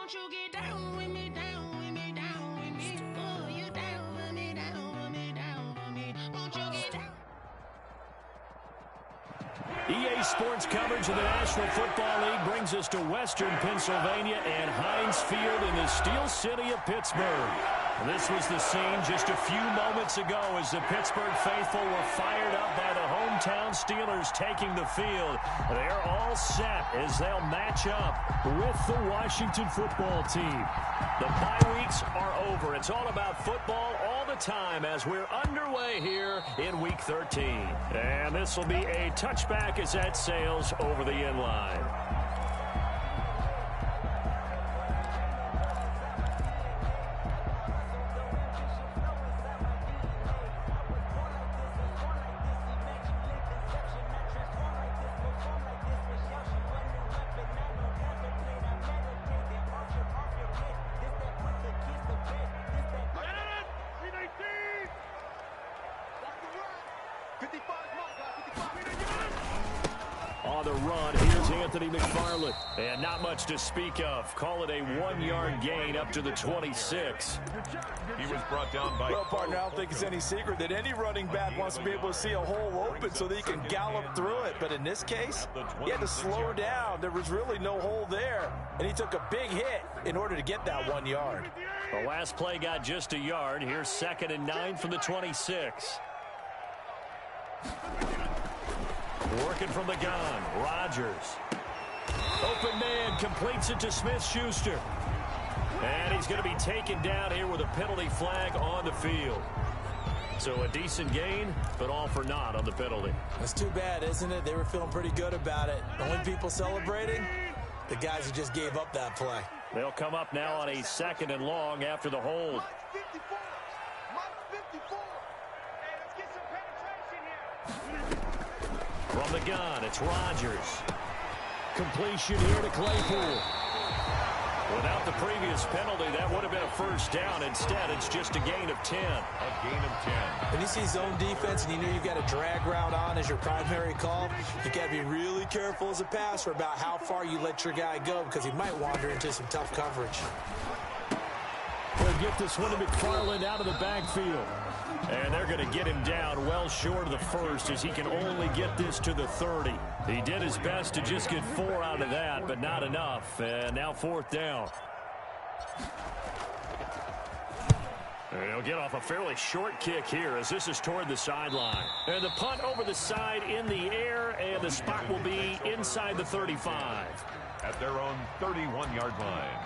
Won't you get down with me, down with me, down with me? Oh, you down with me, down with me, down with me. Won't you get down? EA Sports coverage of the National Football League brings us to Western Pennsylvania and Heinz Field in the Steel City of Pittsburgh. This was the scene just a few moments ago as the Pittsburgh faithful were fired up by the hometown Steelers taking the field. They're all set as they'll match up with the Washington football team. The bye weeks are over. It's all about football all the time as we're underway here in Week 13. And this will be a touchback as that sails over the end line. On the run, here's Anthony McFarland. And not much to speak of. Call it a 1-yard gain up to the 26. He was brought down by... Well, partner, I don't think it's any secret that any running back wants to be able to see a hole open so that he can gallop through it. But in this case, he had to slow down. There was really no hole there. And he took a big hit in order to get that 1 yard. The last play got just a yard. Here's 2nd and 9 from the 26. Working from the gun, Rodgers. Open man, completes it to Smith-Schuster. And he's going to be taken down here with a penalty flag on the field. So a decent gain, but all for naught on the penalty. That's too bad, isn't it? They were feeling pretty good about it. The only people celebrating, the guys who just gave up that play. They'll come up now on a 2nd and long after the hold. From the gun, it's Rodgers. Completion here to Claypool. Without the previous penalty, that would have been a first down. Instead, it's just a gain of 10. A gain of 10. When you see zone defense and you know you've got a drag route on as your primary call, you got to be really careful as a passer about how far you let your guy go because he might wander into some tough coverage. They'll get this one to McFarland out of the backfield. And they're going to get him down well short of the first as he can only get this to the 30. He did his best to just get 4 out of that, but not enough. And now 4th down. And he'll get off a fairly short kick here as this is toward the sideline. And the punt over the side in the air, and the spot will be inside the 35. At their own 31-yard line.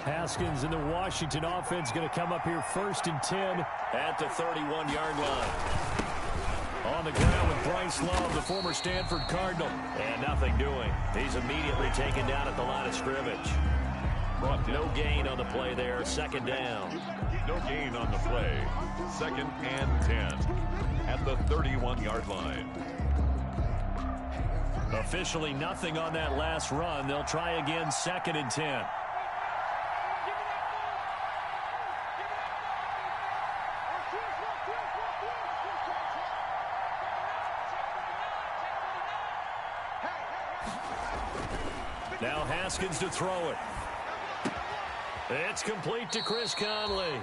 Haskins and the Washington offense going to come up here 1st and 10 at the 31-yard line. On the ground with Bryce Love, the former Stanford Cardinal. And nothing doing. He's immediately taken down at the line of scrimmage. No gain on the play there. 2nd down. No gain on the play. 2nd and 10 at the 31-yard line. Officially nothing on that last run. They'll try again 2nd and 10. Now Haskins to throw it. It's complete to Chris Conley.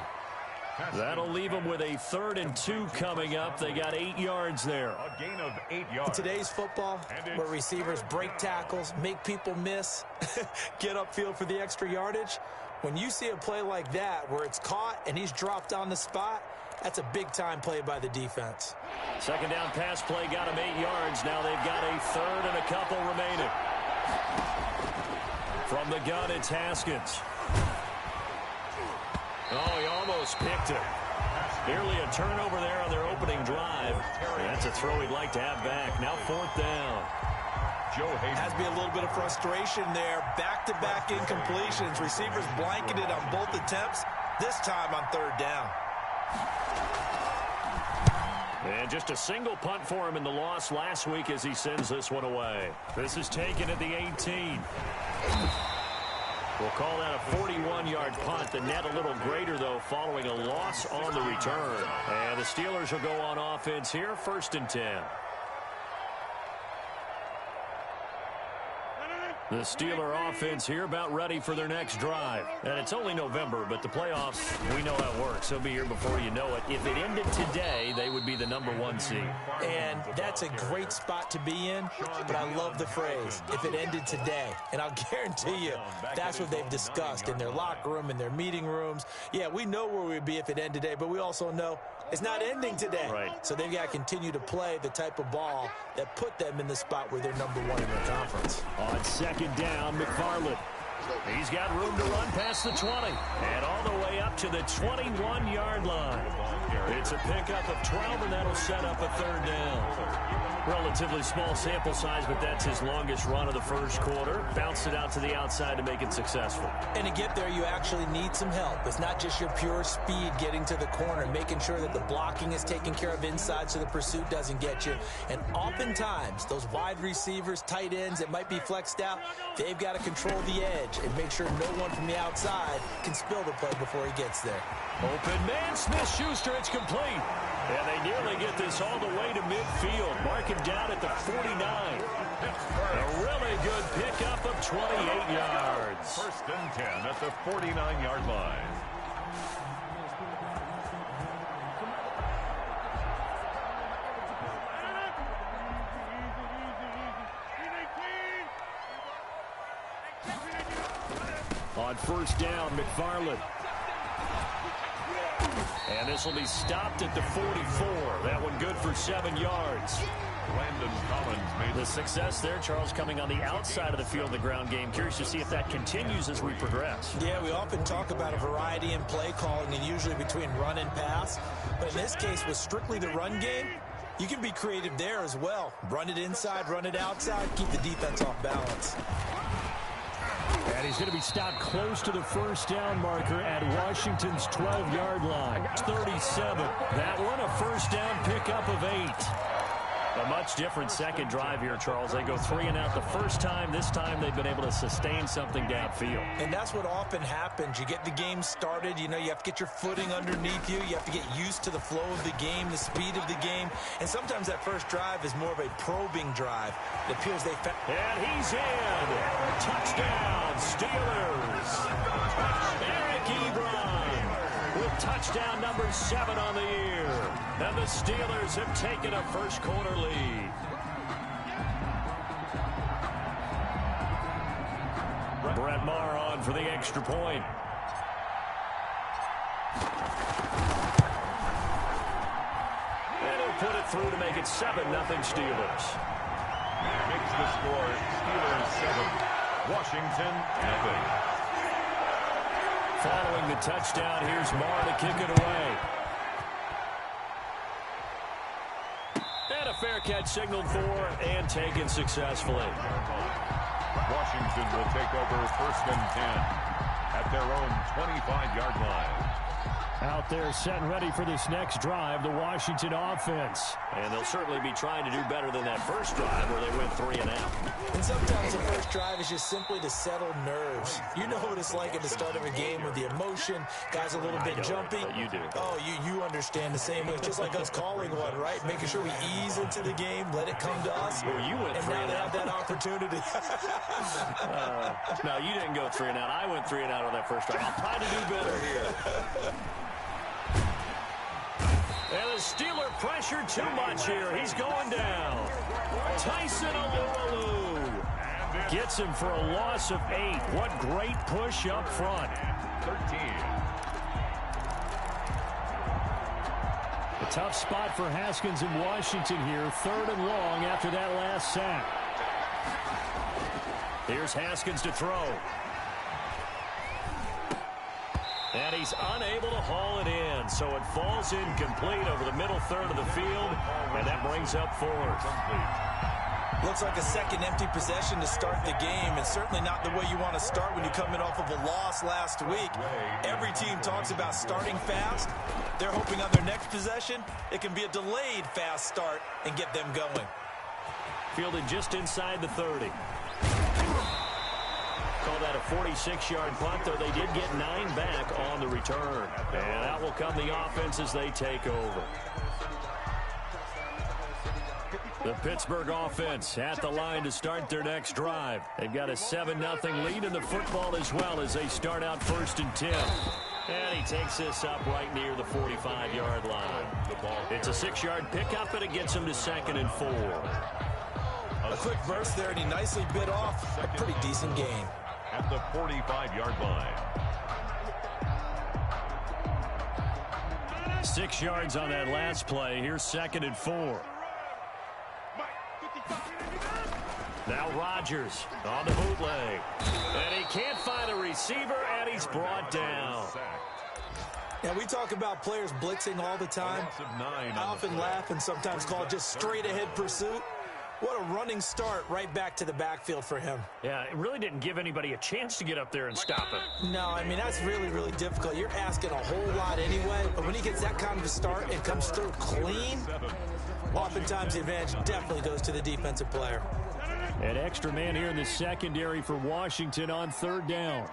That'll leave them with a 3rd and 2 coming up. They got 8 yards there. A gain of 8 yards. In today's football, where receivers break tackles, make people miss, get upfield for the extra yardage, when you see a play like that where it's caught and he's dropped on the spot, that's a big-time play by the defense. 2nd down pass play got him 8 yards. Now they've got a 3rd and a couple remaining. From the gun, it's Haskins. Oh, he almost picked it. Nearly a turnover there on their opening drive. That's a throw he'd like to have back. Now 4th down. Joe Hayden. Has to be a little bit of frustration there. Back-to-back incompletions. Receivers blanketed on both attempts, this time on 3rd down. And just a single punt for him in the loss last week as he sends this one away. This is taken at the 18. We'll call that a 41-yard punt. The net a little greater, though, following a loss on the return. And the Steelers will go on offense here, 1st and 10. The Steeler offense here about ready for their next drive. And it's only November, but the playoffs, we know how it works. They'll be here before you know it. If it ended today, they would be the #1 seed. And that's a great spot to be in, but I love the phrase, if it ended today. And I'll guarantee you, that's what they've discussed in their locker room, in their meeting rooms. Yeah, we know where we'd be if it ended today, but we also know it's not ending today. Right. So they've got to continue to play the type of ball that put them in the spot where they're #1 in their conference. On 2nd down, McFarland. He's got room to run past the 20 and all the way up to the 21-yard line. It's a pickup of 12, and that'll set up a 3rd down. Relatively small sample size, but that's his longest run of the first quarter. Bounced it out to the outside to make it successful. And to get there, you actually need some help. It's not just your pure speed getting to the corner, making sure that the blocking is taken care of inside so the pursuit doesn't get you. And oftentimes, those wide receivers, tight ends that might be flexed out, they've got to control the edge and make sure no one from the outside can spill the play before he gets there. Open man, Smith-Schuster, it's complete. And they nearly get this all the way to midfield. Mark him down at the 49. A really good pickup of 28 yards. 1st and 10 at the 49-yard line. On 1st down, McFarland. And this will be stopped at the 44. That one good for 7 yards. Landon Collins made the success there, Charles, coming on the outside of the field, the ground game. Curious to see if that continues as we progress. Yeah, we often talk about a variety in play calling and usually between run and pass. But in this case, with strictly the run game, you can be creative there as well. Run it inside, run it outside, keep the defense off balance. And he's going to be stopped close to the 1st down marker at Washington's 12-yard line. 37. That one a 1st down pickup of 8. A much different second drive here, Charles. They go 3 and out the first time. This time they've been able to sustain something downfield. And that's what often happens. You get the game started. You know, you have to get your footing underneath you. You have to get used to the flow of the game, the speed of the game. And sometimes that first drive is more of a probing drive. It appears they found. And he's in. Touchdown, Steelers. Eric Ebron with touchdown number 7 on the year. And the Steelers have taken a first quarter lead. Brett Maher on for the extra point. And he'll put it through to make it 7-0 Steelers. Makes the score Steelers 7, Washington 0. Following the touchdown, here's Maher to kick it away. And a fair catch signaled for and taken successfully. Washington will take over 1st and 10 at their own 25-yard line. Out there set and ready for this next drive, the Washington offense. And they'll certainly be trying to do better than that first drive where they went 3 and out. And sometimes the first drive is just simply to settle nerves. You know what it's like at the start of a game with the emotion, guys a little bit jumpy. You do. Oh, you understand the same way. It's just like us calling one, right? Making sure we ease into the game, let it come to us. Well, you went and 3 now and they out. have that opportunity. No, you didn't go 3 and out. I went 3 and out on that first drive. I'll try to do better here. And the Steeler pressure too much here. He's going down. Tyson Alualu gets him for a loss of 8. What great push up front. 13. A tough spot for Haskins in Washington here. 3rd and long after that last sack. Here's Haskins to throw. And he's unable to haul it in, so it falls incomplete over the middle third of the field, and that brings up 4th. Looks like a second empty possession to start the game, and certainly not the way you want to start when you're coming off of a loss last week. Every team talks about starting fast. They're hoping on their next possession, it can be a delayed fast start and get them going. Fielded just inside the 30. call that a 46-yard punt, though they did get 9 back on the return. And out will come the offense as they take over. The Pittsburgh offense at the line to start their next drive. They've got a 7-0 lead in the football as well as they start out 1st and 10. And he takes this up right near the 45-yard line. It's a 6-yard pickup, and it gets him to 2nd and 4. A quick burst there, and he nicely bit off a pretty decent gain. At the 45-yard line. 6 yards on that last play. Here's 2nd and 4. Now Rodgers on the bootleg. And he can't find a receiver, and he's brought down. Now, we talk about players blitzing all the time. I often laugh and sometimes call it just straight-ahead pursuit. What a running start right back to the backfield for him. Yeah, it really didn't give anybody a chance to get up there and stop him. No, I mean, that's really, really difficult. You're asking a whole lot anyway, but when he gets that kind of a start and comes through clean, oftentimes the advantage definitely goes to the defensive player. An extra man here in the secondary for Washington on 3rd down.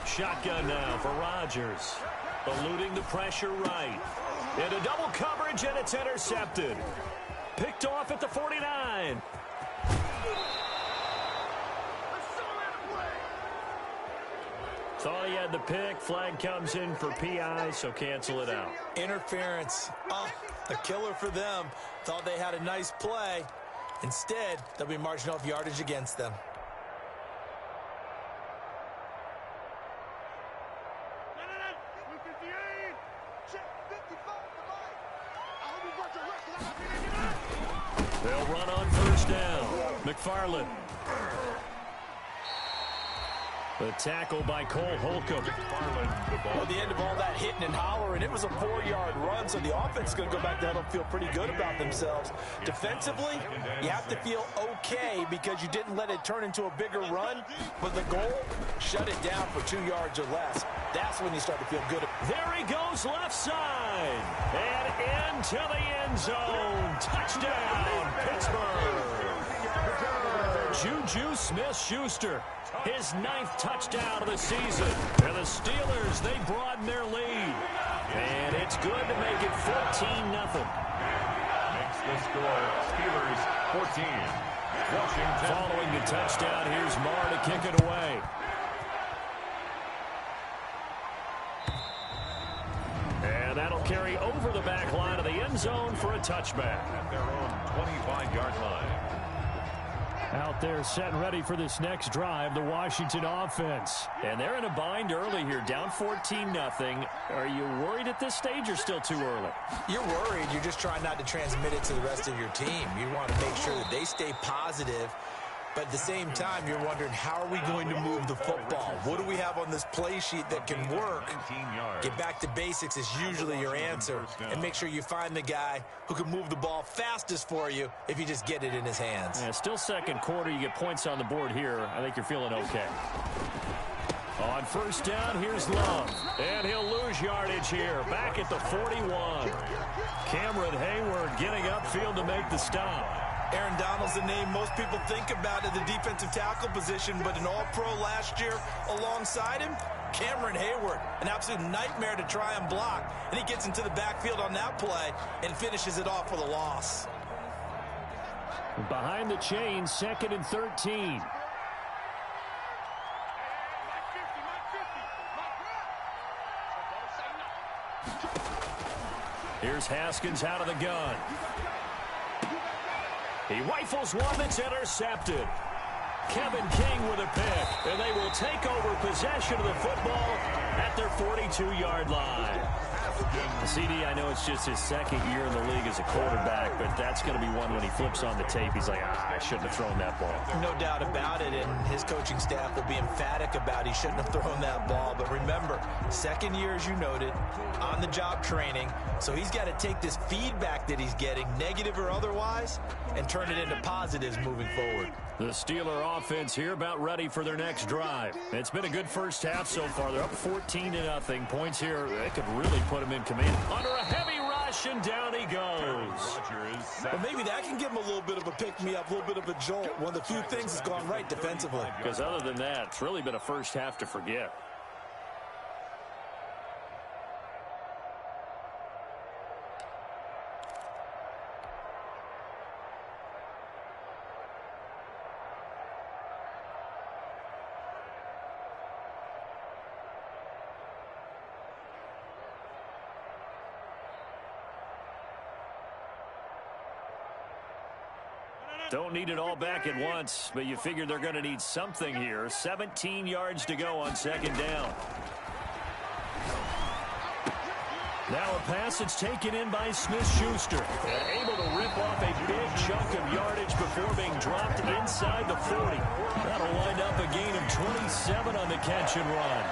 Shotgun now for Rodgers. Eluding the pressure right. Into double coverage, and it's intercepted. Picked off at the 49. Thought he had the pick. Flag comes in for PI, so cancel it out. Interference. Oh, a killer for them. Thought they had a nice play. Instead, they'll be marching off yardage against them. They'll run on 1st down. McFarland. The tackle by Cole Holcomb. Well, the end of all that hitting and hollering, it was a 4-yard run, so the offense is going to go back down and feel pretty good about themselves. Defensively, you have to feel okay because you didn't let it turn into a bigger run, but the goal, shut it down for 2 yards or less. That's when you start to feel good. There he goes left side. And into the end zone. Touchdown, Pittsburgh. Juju Smith-Schuster, his 9th touchdown of the season. And the Steelers, they broaden their lead. And it's good to make it 14-0. Makes the score Steelers 14. Washington. Following the touchdown, here's Marr to kick it away. And that'll carry over the back line of the end zone for a touchback. At their own 25-yard line. Out there set and ready for this next drive, the Washington offense. And they're in a bind early here, down 14-0. Are you worried at this stage or still too early? You're worried. You're just trying not to transmit it to the rest of your team. You want to make sure that they stay positive. But at the same time, you're wondering, how are we going to move the football? What do we have on this play sheet that can work? Get back to basics is usually your answer. And make sure you find the guy who can move the ball fastest for you if you just get it in his hands. Yeah, still 2nd quarter. You get points on the board here. I think you're feeling okay. On 1st down, here's Love. And he'll lose yardage here. Back at the 41. Cameron Hayward getting upfield to make the stop. Aaron Donald's the name most people think about at the defensive tackle position, but an all-pro last year alongside him, Cameron Hayward, an absolute nightmare to try and block. And he gets into the backfield on that play and finishes it off with a loss. Behind the chains, 2nd and 13. Here's Haskins out of the gun. He rifles one that's intercepted. Kevin King with a pick, and they will take over possession of the football at their 42-yard line. CD, I know it's just his 2nd year in the league as a quarterback, but that's going to be one when he flips on the tape. He's like, I shouldn't have thrown that ball. No doubt about it, and his coaching staff will be emphatic about he shouldn't have thrown that ball. But remember, 2nd year, as you noted, on-the-job training, so he's got to take this feedback that he's getting, negative or otherwise, and turn it into positives moving forward. The Steeler offense here about ready for their next drive. It's been a good first half so far. They're up 14-0. Points here, they could really put them him in command. Under a heavy rush, and down he goes. Well, maybe that can give him a little bit of a pick-me-up, a little bit of a jolt. One of the few things that's gone right defensively. Because other than that, it's really been a first half to forget. Don't need it all back at once, but you figure they're going to need something here. 17 yards to go on second down. Now a pass that's taken in by Smith-Schuster. Able to rip off a big chunk of yardage before being dropped inside the 40. That'll wind up a gain of 27 on the catch and run.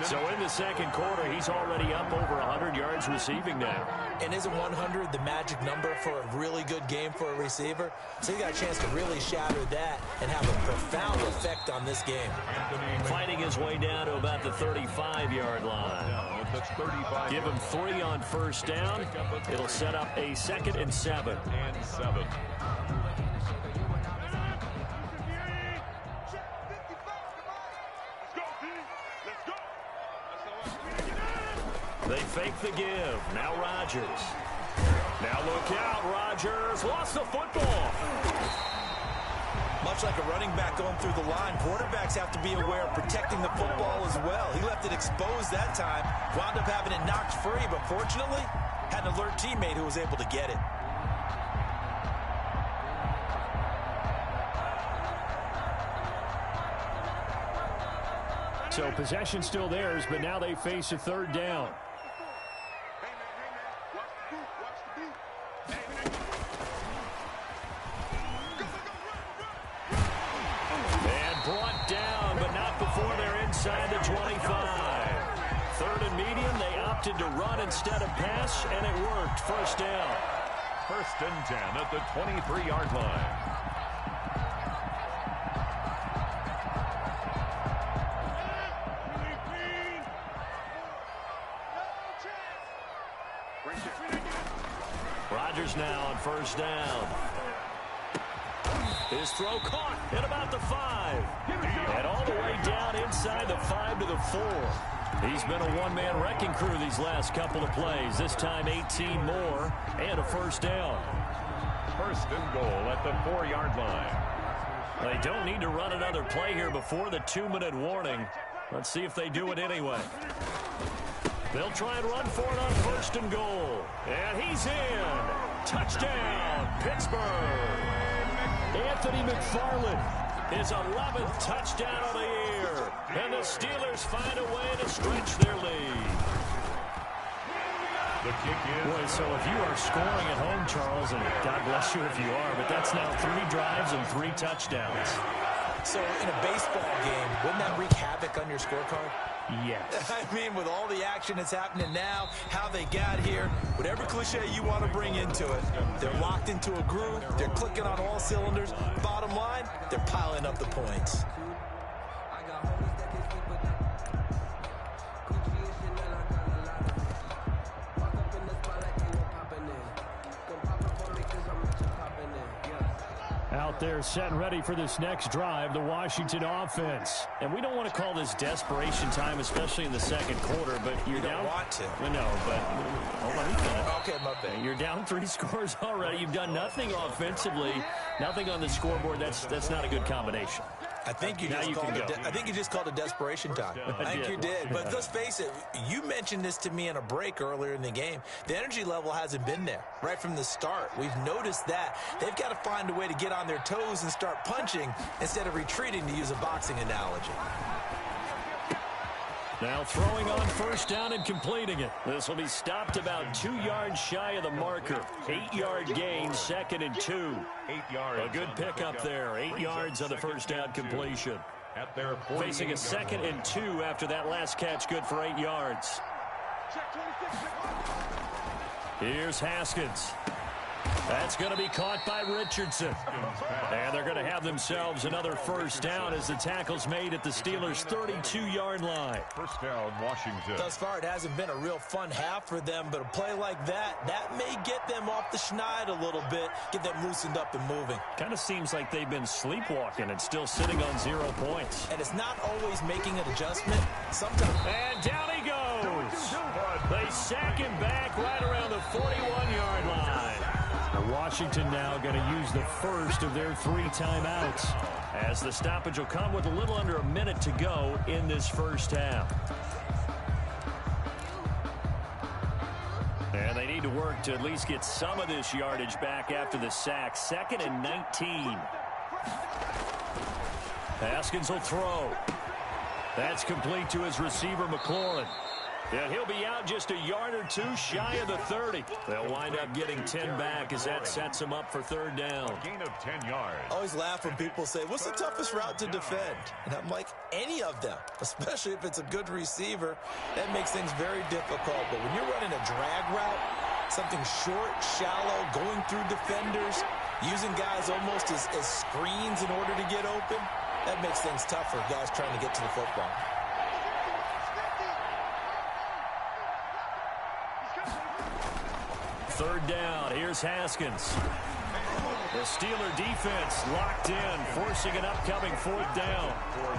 So in the second quarter, he's already up over 100 yards receiving now. And isn't 100 the magic number for a really good game for a receiver? So he got a chance to really shatter that and have a profound effect on this game. Fighting his way down to about the 35-yard line. Give him 3 on first down. It'll set up a 2nd and 7. They fake the give. Now Rodgers. Now look out. Rodgers lost the football. Much like a running back going through the line, quarterbacks have to be aware of protecting the football as well. He left it exposed that time, wound up having it knocked free, but fortunately, had an alert teammate who was able to get it. So possession still theirs, but now they face a 3rd down. And brought down, but not before they're inside the 25. 3rd and medium, they opted to run instead of pass, and it worked. First down. 1st and 10 at the 23-yard line. Rodgers now on first down. His throw caught at about the 5. And all the way down inside the 5 to the 4. He's been a one-man wrecking crew these last couple of plays. This time 18 more and a first down. 1st and goal at the 4-yard line. They don't need to run another play here before the 2-minute warning. Let's see if they do it anyway. They'll try and run for it on 1st and goal. And he's in. Touchdown, Pittsburgh. Anthony McFarland, his 11th touchdown of the year. And the Steelers find a way to stretch their lead. The kick is. Boy, so if you are scoring at home, Charles, and God bless you if you are, but that's now 3 drives and 3 touchdowns. So in a baseball game, wouldn't that wreak havoc on your scorecard? Yes. I mean, with all the action that's happening now, how they got here, whatever cliche you want to bring into it, they're locked into a groove, they're clicking on all cylinders. Bottom line, they're piling up the points. Out there set and ready for this next drive, the Washington offense. And we don't want to call this desperation time, especially in the second quarter, but you're down. You don't want to. No, but hold on. Okay, my bad. You're down 3 scores already. You've done nothing offensively, nothing on the scoreboard. That's not a good combination. I think you just called it desperation time. I think you did. But let's face it, you mentioned this to me in a break earlier in the game. The energy level hasn't been there right from the start. We've noticed that. They've got to find a way to get on their toes and start punching instead of retreating, to use a boxing analogy. Now throwing on first down and completing it. This will be stopped about 2 yards shy of the marker. 8-yard gain, 2nd and 2. 8 yards. A good pickup there. 8 yards on the first down completion. At their Facing a 2nd and 2 after that last catch, good for 8 yards. Here's Haskins. That's going to be caught by Richardson. And they're going to have themselves another first down as the tackle's made at the Steelers' 32-yard line. First down, Washington. Thus far, it hasn't been a real fun half for them, but a play like that may get them off the schneid a little bit, get them loosened up and moving. Kind of seems like they've been sleepwalking and still sitting on 0 points. And it's not always making an adjustment. Sometimes. And down he goes. They sack him back right around the 41-yard line. Washington now going to use the first of their 3 timeouts, as the stoppage will come with a little under a minute to go in this first half. And they need to work to at least get some of this yardage back after the sack. 2nd and 19. Haskins will throw. That's complete to his receiver, McLaurin. And he'll be out just a yard or 2 shy of the 30. They'll wind up getting 10 back as that sets them up for 3rd down. A gain of 10 yards. I always laugh when people say, what's the toughest route to defend? And I'm like, any of them, especially if it's a good receiver. That makes things very difficult. But when you're running a drag route, something short, shallow, going through defenders, using guys almost as screens in order to get open, that makes things tough for guys trying to get to the football. Third down, here's Haskins. The Steeler defense locked in, forcing an upcoming 4th down.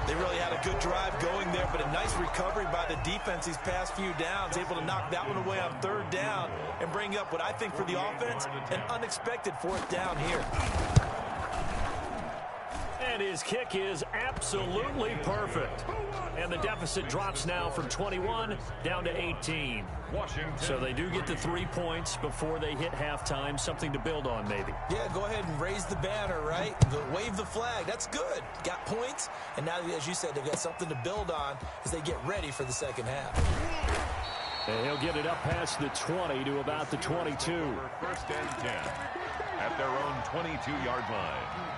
They really had a good drive going there, but a nice recovery by the defense these past few downs, able to knock that one away on 3rd down and bring up what I think for the offense, an unexpected 4th down here. And his kick is absolutely perfect. And the deficit drops now from 21 down to 18. Washington. So they do get the 3 points before they hit halftime, something to build on maybe. Yeah, go ahead and raise the banner, right? Wave the flag. That's good. Got points, and now, as you said, they've got something to build on as they get ready for the second half. And he'll get it up past the 20 to about the 22. 1st and 10 at their own 22-yard line.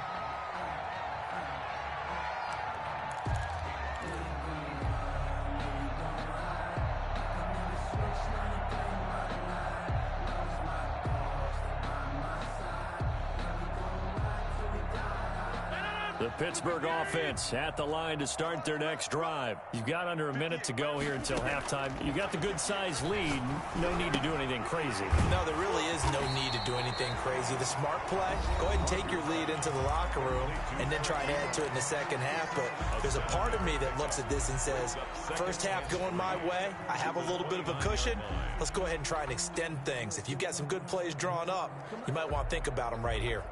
The Pittsburgh offense at the line to start their next drive. You've got under a minute to go here until halftime. You've got the good-sized lead. No need to do anything crazy. No, there really is no need to do anything crazy. The smart play, go ahead and take your lead into the locker room and then try and add to it in the second half. But there's a part of me that looks at this and says, first half going my way, I have a little bit of a cushion. Let's go ahead and try and extend things. If you've got some good plays drawn up, you might want to think about them right here.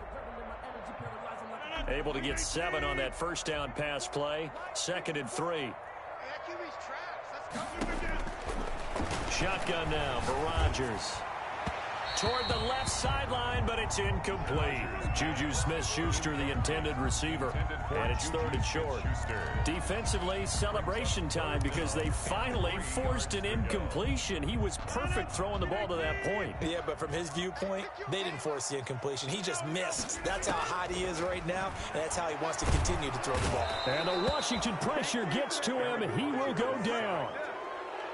Able to get 7 on that first down pass play. 2nd and 3. Shotgun now for Rodgers. Toward the left sideline, but it's incomplete. Juju Smith-Schuster, the intended receiver, and it's 3rd and short. Defensively, celebration time because they finally forced an incompletion. He was perfect throwing the ball to that point. Yeah, but from his viewpoint, they didn't force the incompletion. He just missed. That's how hot he is right now, and that's how he wants to continue to throw the ball. And the Washington pressure gets to him. He will go down.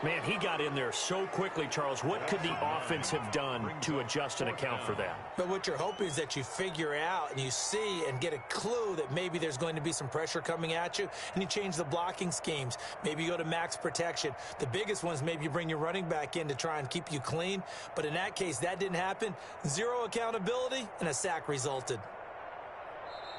Man, he got in there so quickly, Charles. What could the offense have done to adjust and account for that? But what you're hoping is that you figure out and you see and get a clue that maybe there's going to be some pressure coming at you, and you change the blocking schemes. Maybe you go to max protection. The biggest ones, maybe you bring your running back in to try and keep you clean. But in that case, that didn't happen. 0 accountability, and a sack resulted.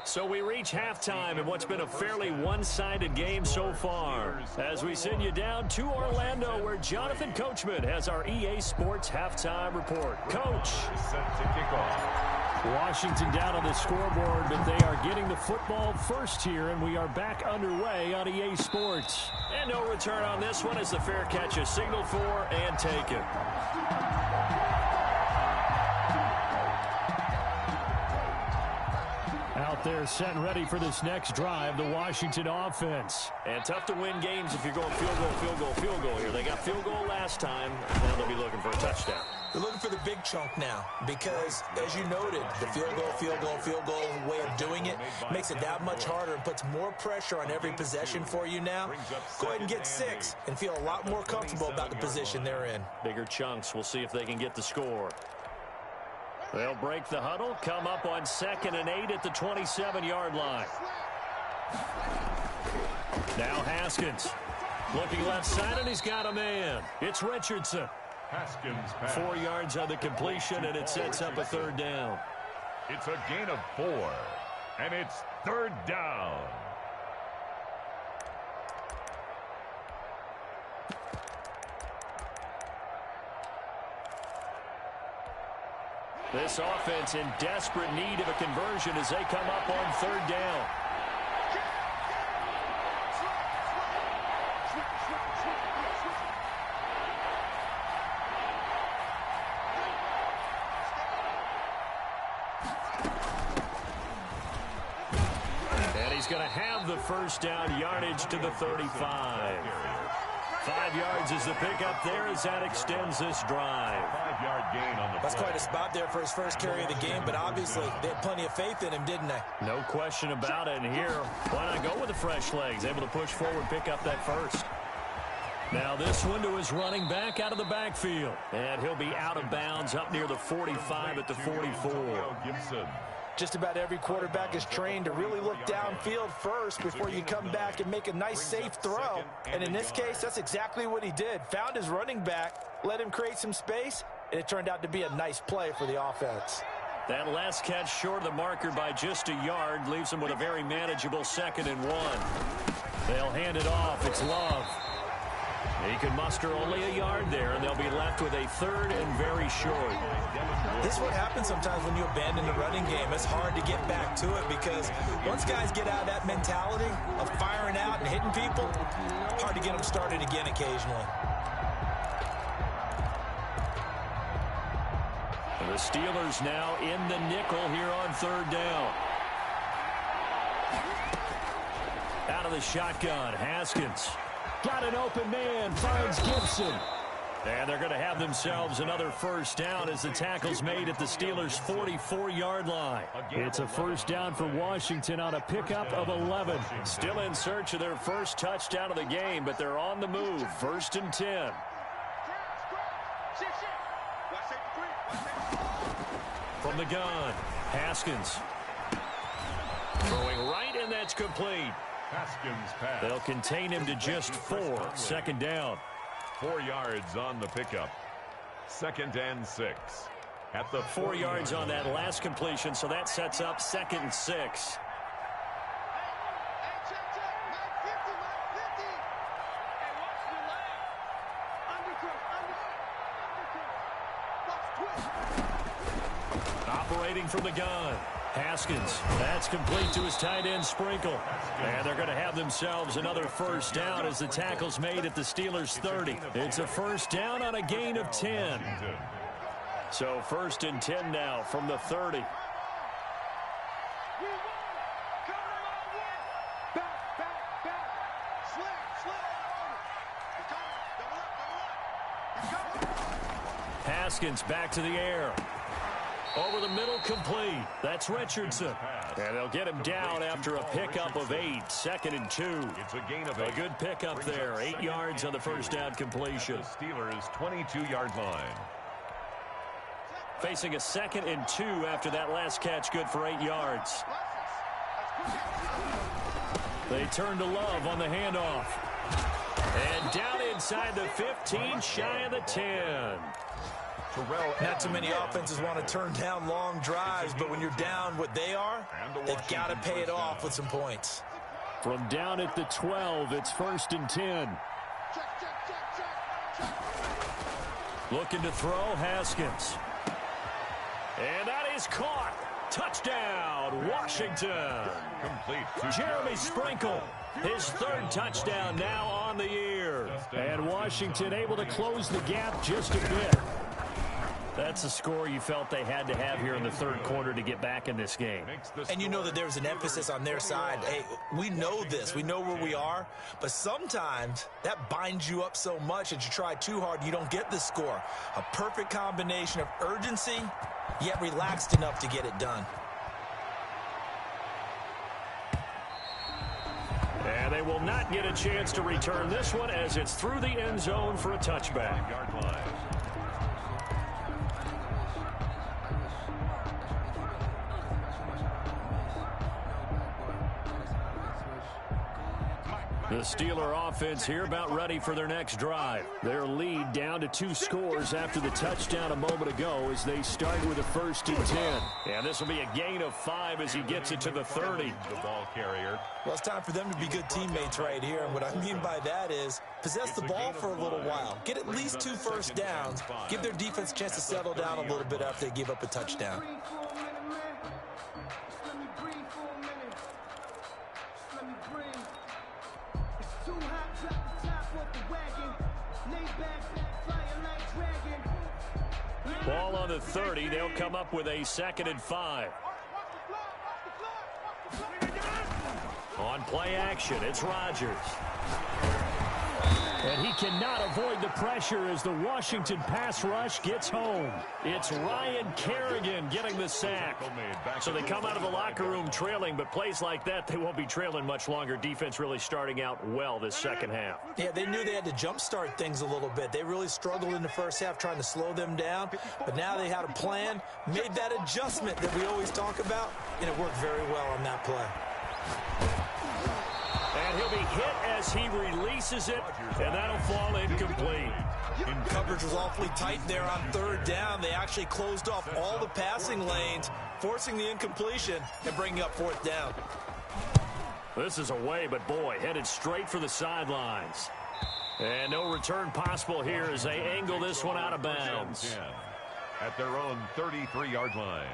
So we reach halftime in what's been a fairly one-sided game so far. As we send you down to Orlando, where Jonathan Coachman has our EA Sports halftime report. Coach. Set to kick off. Washington down on the scoreboard, but they are getting the football first here, and we are back underway on EA Sports. And no return on this one as the fair catch is signaled for and taken. Out there set and ready for this next drive, the Washington offense. And tough to win games if you're going field goal, field goal, field goal here. They got field goal last time. Now they'll be looking for a touchdown. They're looking for the big chunk now because, as you noted, the field goal way of doing it makes it that much harder and puts more pressure on every possession for you now. Go ahead and get 6 and feel a lot more comfortable about the position they're in. Bigger chunks. We'll see if they can get the score. They'll break the huddle, come up on 2nd and 8 at the 27-yard line. Now Haskins. Looking left side, and he's got a man. It's Richardson. Haskins pass. 4 yards on the completion, and it sets up a 3rd down. It's a gain of 4, and it's 3rd down. This offense in desperate need of a conversion as they come up on 3rd down. And he's going to have the 1st down, yardage to the 35. 5 yards is the pickup there as that extends this drive. 5-yard gain on the That's play. quite a spot there for his first carry of the game, but obviously they had plenty of faith in him, didn't they? No question about it. And here, why not go with the fresh legs? Able to push forward, pick up that 1st. Now this one to his running back out of the backfield. And he'll be out of bounds up near the 45 at the 44. Gibson. Just about every quarterback is trained to really look downfield first before you come back and make a nice, safe throw. And in this case, that's exactly what he did. Found his running back, let him create some space, and it turned out to be a nice play for the offense. That last catch short of the marker by just a yard leaves him with a very manageable 2nd and 1. They'll hand it off. It's Love. He can muster only a yard there, and they'll be left with a 3rd and very short. This is what happens sometimes when you abandon the running game. It's hard to get back to it because once guys get out of that mentality of firing out and hitting people, hard to get them started again occasionally. And the Steelers now in the nickel here on 3rd down. Out of the shotgun, Haskins. Got an open man, finds Gibson. And they're going to have themselves another 1st down as the tackle's made at the Steelers' 44-yard line. It's a 1st down for Washington on a pickup of 11. Still in search of their 1st touchdown of the game, but they're on the move. 1st and 10. From the gun, Haskins. Throwing right, and that's complete. Haskins pass. They'll contain him to just 4. 2nd down. 4 yards on the pickup. 2nd and 6. At the 4 yards on that last completion, so that sets up 2nd and 6. Operating from the gun. Haskins, that's complete to his tight end Sprinkle. And they're going to have themselves another 1st down as the tackle's made at the Steelers' 30. It's a 1st down on a gain of 10. So 1st and 10 now from the 30. Haskins back to the air. Over the middle, complete. That's Richardson. And they'll get him down after a pickup of 8. 2nd and 2. It's a gain of 8. A good pickup there. 8 yards on the 1st down completion. The Steelers' 22-yard line. Facing a 2nd and 2 after that last catch, good for 8 yards. They turn to Love on the handoff. And down inside the 15, shy of the 10. Not too many offenses want to turn down long drives, but when you're down what they are, they've got to pay it off with some points. From down at the 12, it's 1st and 10. Looking to throw, Haskins. And that is caught. Touchdown, Washington. Complete. Jeremy Sprinkle, his 3rd touchdown now on the year. And Washington able to close the gap just a bit. That's a score you felt they had to have here in the 3rd quarter to get back in this game. And you know that there's an emphasis on their side. Hey, we know this. We know where we are. But sometimes that binds you up so much that you try too hard, you don't get the score. A perfect combination of urgency, yet relaxed enough to get it done. And they will not get a chance to return this one as it's through the end zone for a touchback. The Steeler offense here about ready for their next drive. Their lead down to 2 scores after the touchdown a moment ago as they start with a 1st and 10. And this will be a gain of 5 as he gets it to the 30. The ball carrier. Well, it's time for them to be good teammates right here. And what I mean by that is possess the ball for a little while. Get at least 2 first downs. Give their defense a chance to settle down a little bit after they give up a touchdown. Ball on the 30. They'll come up with a 2nd and 5. On play action, it's Rodgers. And he cannot avoid the pressure as the Washington pass rush gets home. It's Ryan Kerrigan getting the sack. So they come out of the locker room trailing, but plays like that, they won't be trailing much longer. Defense really starting out well this second half. Yeah, they knew they had to jumpstart things a little bit. They really struggled in the first half trying to slow them down, but now they had a plan, made that adjustment that we always talk about, and it worked very well on that play. And he'll be hit as he releases it, and that'll fall incomplete. Coverage was awfully tight there on 3rd down. They actually closed off all the passing lanes, forcing the incompletion and bringing up 4th down. This is away, but boy, headed straight for the sidelines. And no return possible here as they angle this one out of bounds. At their own 33-yard line.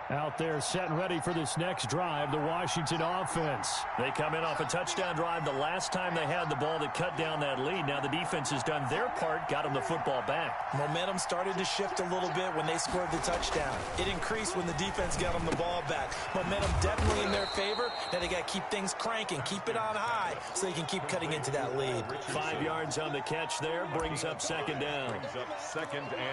Out there set and ready for this next drive, the Washington offense. They come in off a touchdown drive the last time they had the ball that cut down that lead. Now the defense has done their part, got them the football back. Momentum started to shift a little bit when they scored the touchdown. It increased when the defense got them the ball back. Momentum definitely in their favor. Now they got to keep things cranking, keep it on high so they can keep cutting into that lead. 5 yards on the catch there, brings up 2nd down.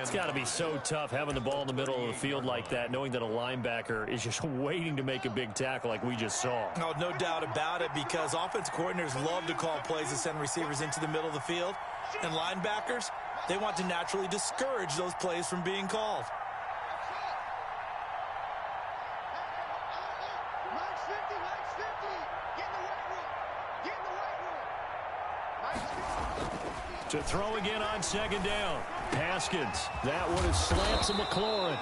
It's got to be so tough having the ball in the middle of the field like that, knowing that a linebacker is just waiting to make a big tackle like we just saw. Oh, no doubt about it, because offense coordinators love to call plays to send receivers into the middle of the field. And linebackers, they want to naturally discourage those plays from being called. To throw again on 2nd down. Haskins. That one is slant to McLaurin.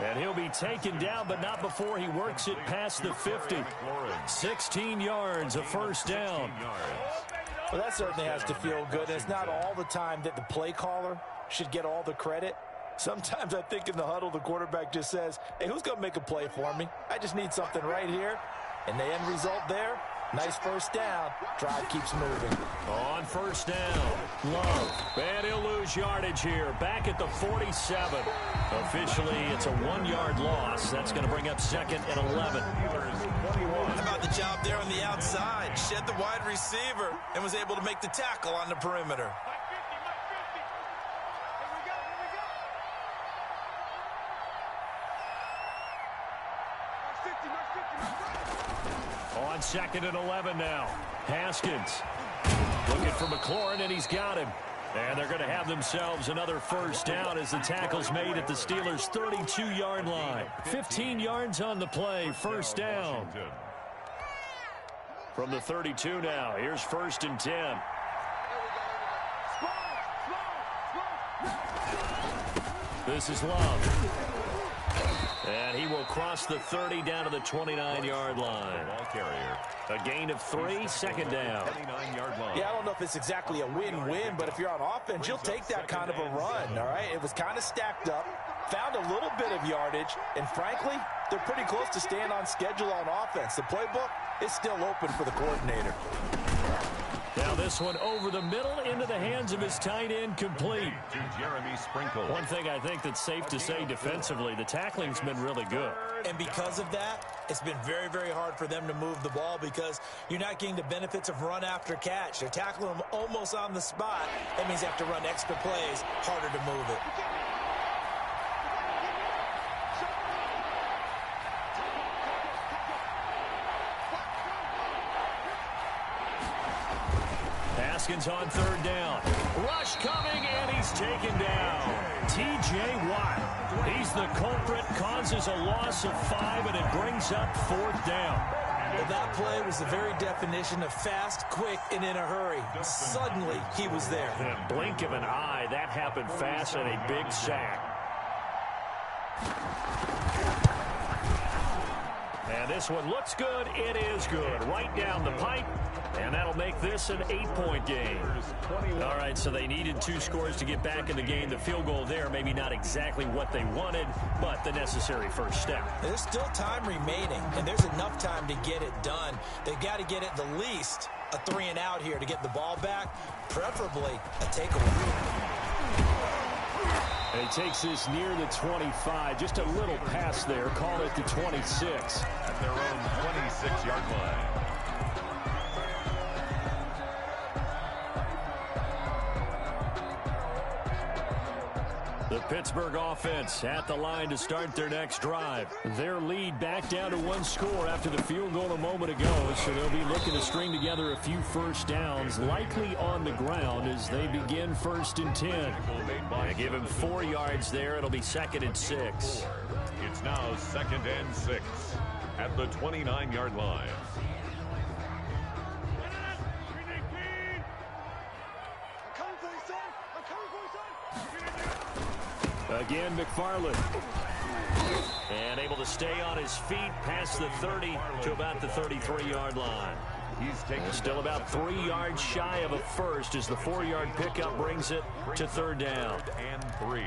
And he'll be taken down, but not before he works it past the 50. 16 yards, a 1st down. Well, that certainly has to feel good. It's not all the time that the play caller should get all the credit. Sometimes I think in the huddle, the quarterback just says, hey, who's going to make a play for me? I just need something right here. And the end result there, nice 1st down. Drive keeps moving. On 1st down, Love. And he'll lose yardage here. Back at the 47. Officially, it's a 1-yard loss. That's going to bring up 2nd and 11. How about the job there on the outside? Shed the wide receiver and was able to make the tackle on the perimeter. On 2nd and 11 now. Haskins looking for McLaurin, and he's got him. And they're going to have themselves another 1st down as the tackle's made at the Steelers' 32-yard line. 15 yards on the play, 1st down. From the 32 now, here's 1st and 10. This is Love. And he will cross the 30 down to the 29-yard line. Ball carrier. A gain of 3, 2nd down. 29-yard line. Yeah, I don't know if it's exactly a win-win, but if you're on offense, you'll take that kind of a run, all right? It was kind of stacked up, found a little bit of yardage, and frankly, they're pretty close to staying on schedule on offense. The playbook is still open for the coordinator. Now this one over the middle into the hands of his tight end, complete. To Jeremy Sprinkle. One thing I think that's safe to say defensively, the tackling's been really good. And because of that, it's been very, very hard for them to move the ball because you're not getting the benefits of run after catch. They're tackling them almost on the spot. That means they have to run extra plays, harder to move it. Redskins on third down. Rush coming, and he's taken down. T.J. Watt. He's the culprit, causes a loss of 5, and it brings up fourth down. Well, that play was the very definition of fast, quick, and in a hurry. Suddenly, he was there. In a blink of an eye, that happened fast, and a big sack. And this one looks good. It is good. Right down the pipe. And that'll make this an 8-point game. All right, so they needed 2 scores to get back in the game. The field goal there, maybe not exactly what they wanted, but the necessary first step. There's still time remaining, and there's enough time to get it done. They've got to get at the least a 3-and-out here to get the ball back, preferably a takeaway. And he takes this near the 25. Just a little pass there. Call it the 26. At their own 26-yard line. The Pittsburgh offense at the line to start their next drive. Their lead back down to 1 score after the field goal a moment ago, so they'll be looking to string together a few first downs, likely on the ground as they begin 1st and 10. They give him 4 yards there. It'll be 2nd and 6. It's now 2nd and 6 at the 29-yard line. Again, McFarland. And able to stay on his feet past the 30 to about the 33-yard line. He's still about 3 yards shy of a first as the 4-yard pickup brings it to 3rd down. And 3.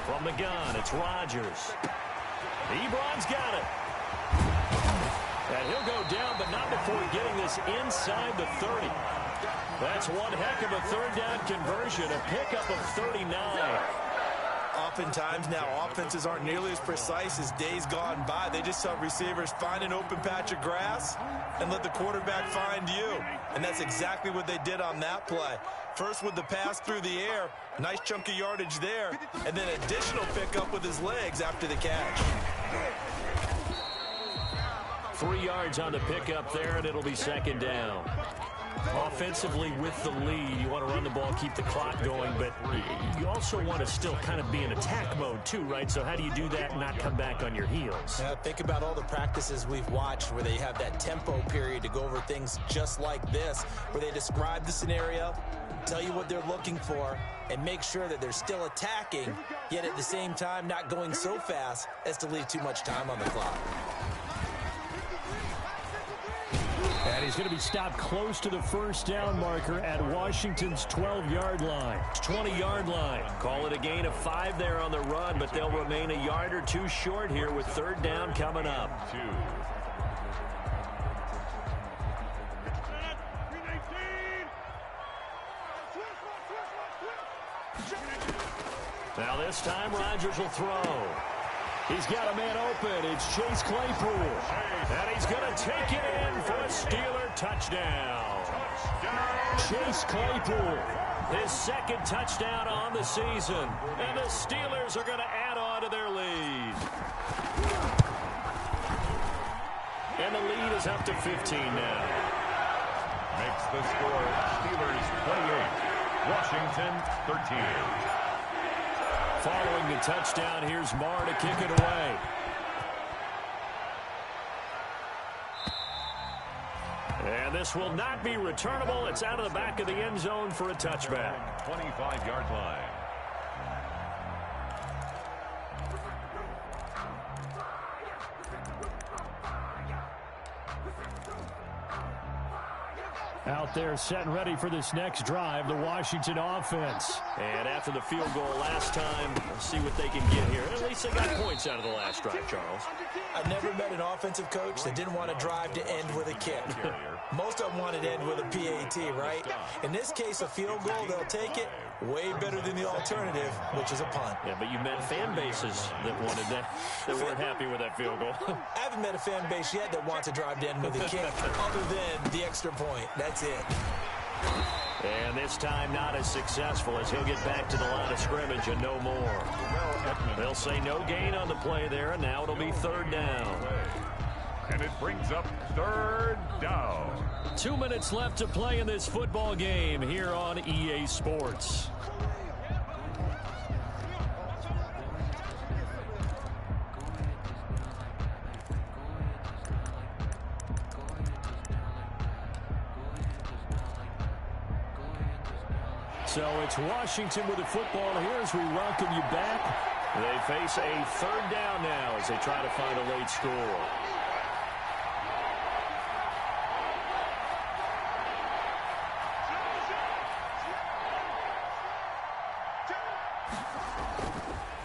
From the gun, it's Rodgers. Ebron's got it. And he'll go down, but not before getting this inside the 30. That's one heck of a 3rd down conversion, a pickup of 39. Oftentimes now, offenses aren't nearly as precise as days gone by. They just help receivers find an open patch of grass and let the quarterback find you. And that's exactly what they did on that play. First with the pass through the air, nice chunk of yardage there, and then additional pickup with his legs after the catch. 3 yards on the pickup there, and it'll be 2nd down. Offensively with the lead, you want to run the ball, keep the clock going, but you also want to still kind of be in attack mode too, right? So how do you do that and not come back on your heels? Yeah, think about all the practices we've watched where they have that tempo period to go over things just like this, where they describe the scenario, tell you what they're looking for, and make sure that they're still attacking, yet at the same time not going so fast as to leave too much time on the clock. And he's going to be stopped close to the 1st down marker at Washington's 12-yard line. 20-yard line. Call it a gain of 5 there on the run, but they'll remain a yard or 2 short here with 3rd down coming up. 2. Now this time Rodgers will throw. He's got a man open. It's Chase Claypool. And he's going to take it in for a Steeler touchdown. Chase Claypool, his 2nd touchdown on the season. And the Steelers are going to add on to their lead. And the lead is up to 15 now. Makes the score Steelers 28, Washington 13. Following the touchdown, here's Marr to kick it away. And this will not be returnable. It's out of the back of the end zone for a touchback. 25-yard line. Out there set and ready for this next drive, the Washington offense. And after the field goal last time, we'll see what they can get here. At least they got points out of the last drive, Charles. I've never met an offensive coach that didn't want to drive to end with a kick. Most of them wanted to end with a PAT, right? In this case, a field goal, they'll take it. Way better than the alternative, which is a punt. Yeah, but you met fan bases that wanted that weren't happy with that field goal. I haven't met a fan base yet that wants to drive to end with a kick other than the extra point. That's it. And this time not as successful as he'll get back to the line of scrimmage and no more. They'll say no gain on the play there, and now it'll be third down. And it brings up third down. 2 minutes left to play in this football game here on EA Sports. So it's Washington with the football here as we welcome you back. They face a third down now as they try to find a late score.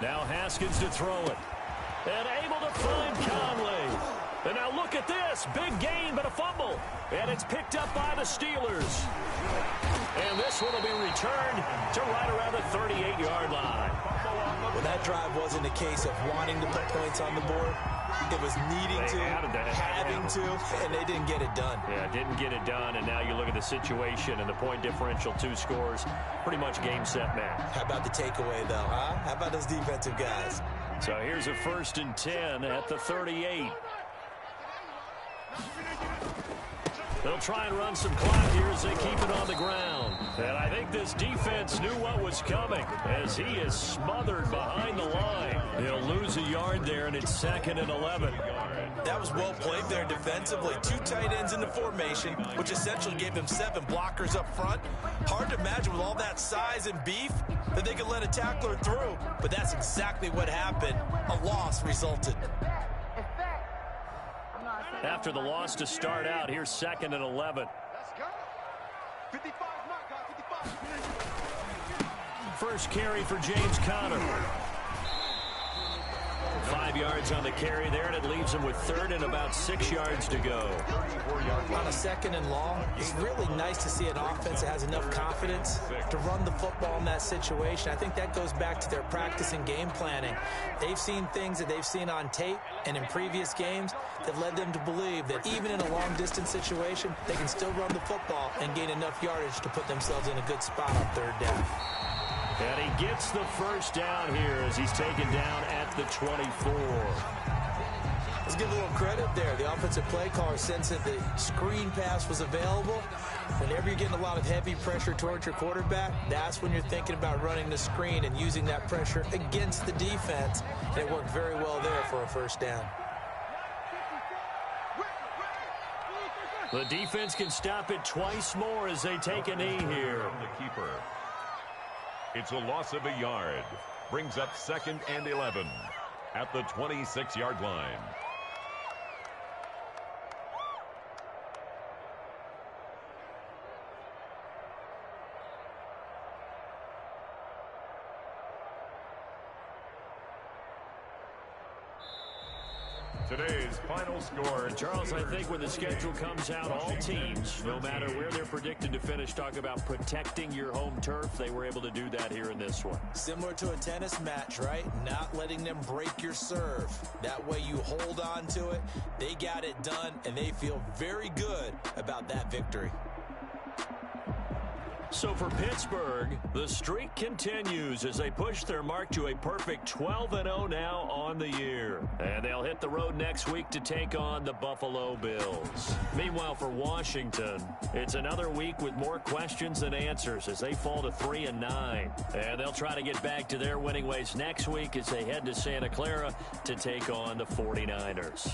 Now Haskins to throw it. And able to find Conley. And now look at this. Big gain, but a fumble. And it's picked up by the Steelers. And this one will be returned to right around the 38-yard line. Well, that drive wasn't a case of wanting to put points on the board. It was needing to, having to, and they didn't get it done. Yeah, didn't get it done, and now you look at the situation and the point differential, 2 scores, pretty much game, set, match. How about the takeaway, though, huh? How about those defensive guys? So here's a 1st and 10 at the 38. They'll try and run some clock here as they keep it on the ground. And I think this defense knew what was coming as he is smothered behind the line. He'll lose a yard there, and it's 2nd and 11. That was well played there defensively. 2 tight ends in the formation, which essentially gave them 7 blockers up front. Hard to imagine with all that size and beef that they could let a tackler through. But that's exactly what happened. A loss resulted. After the loss to start out, here's 2nd and 11. First carry for James Conner. 5 yards on the carry there, and it leaves him with 3rd and about 6 yards to go. On a 2nd and long, it's really nice to see an offense that has enough confidence to run the football in that situation. I think that goes back to their practice and game planning. They've seen things that they've seen on tape and in previous games that led them to believe that even in a long-distance situation, they can still run the football and gain enough yardage to put themselves in a good spot on 3rd down. And he gets the 1st down here as he's taken down at the 24. Let's give a little credit there. The offensive play caller sensed that the screen pass was available. Whenever you're getting a lot of heavy pressure towards your quarterback, that's when you're thinking about running the screen and using that pressure against the defense. And it worked very well there for a 1st down. The defense can stop it twice more as they take a knee here. The keeper. It's a loss of a yard. Brings up 2nd and 11 at the 26-yard line. Today's final score. And Charles, I think when the schedule comes out, all teams, no matter where they're predicted to finish, talk about protecting your home turf. They were able to do that here in this one. Similar to a tennis match, right? Not letting them break your serve. That way you hold on to it. They got it done, and they feel very good about that victory. So for Pittsburgh, the streak continues as they push their mark to a perfect 12-0 now on the year. And they'll hit the road next week to take on the Buffalo Bills. Meanwhile, for Washington, it's another week with more questions than answers as they fall to 3-9. And they'll try to get back to their winning ways next week as they head to Santa Clara to take on the 49ers.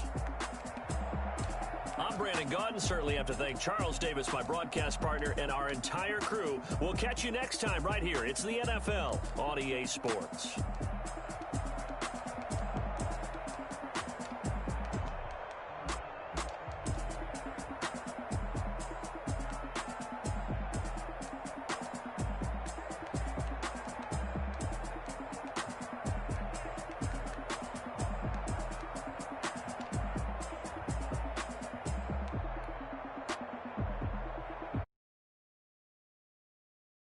I'm Brandon Gaudin. Certainly have to thank Charles Davis, my broadcast partner, and our entire crew. We'll catch you next time right here. It's the NFL on EA Sports.